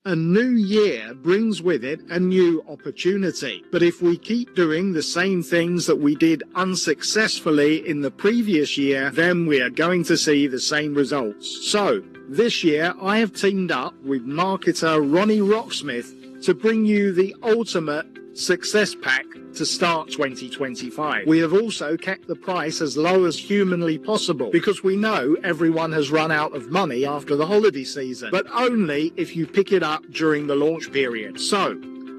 A new year brings with it a new opportunity. But if we keep doing the same things that we did unsuccessfully in the previous year, then we are going to see the same results. So, this year I have teamed up with marketer Ronnie Rocksmith to bring you the ultimate success pack to start 2025. We have also kept the price as low as humanly possible because we know everyone has run out of money after the holiday season, but only if you pick it up during the launch period. So,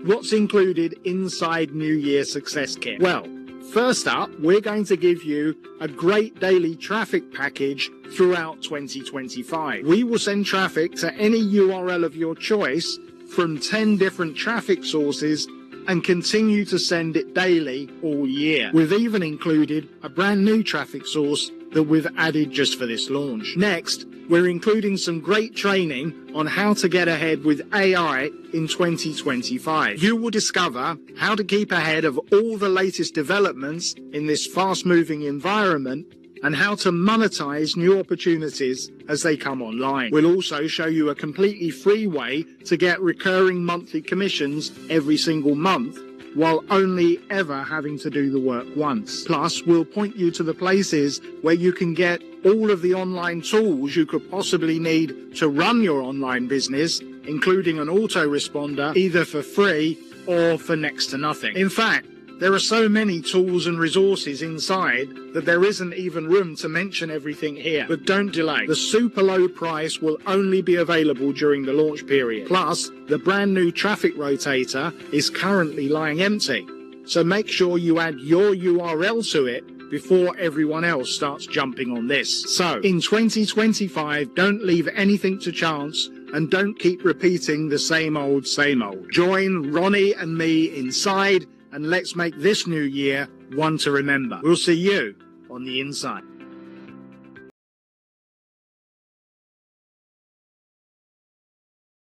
what's included inside New Year Success Kit? Well, first up, we're going to give you a great daily traffic package throughout 2025. We will send traffic to any URL of your choice from 10 different traffic sources and continue to send it daily all year. We've even included a brand new traffic source that we've added just for this launch. Next, we're including some great training on how to get ahead with AI in 2025. You will discover how to keep ahead of all the latest developments in this fast-moving environment and how to monetize new opportunities as they come online. We'll also show you a completely free way to get recurring monthly commissions every single month while only ever having to do the work once. Plus, we'll point you to the places where you can get all of the online tools you could possibly need to run your online business, including an autoresponder, either for free or for next to nothing. In fact, there are so many tools and resources inside that there isn't even room to mention everything here. But don't delay. The super low price will only be available during the launch period. Plus, the brand new traffic rotator is currently lying empty. So make sure you add your URL to it before everyone else starts jumping on this. So, in 2025, don't leave anything to chance and don't keep repeating the same old, same old. Join Ronnie and me inside and let's make this new year one to remember. We'll see you on the inside.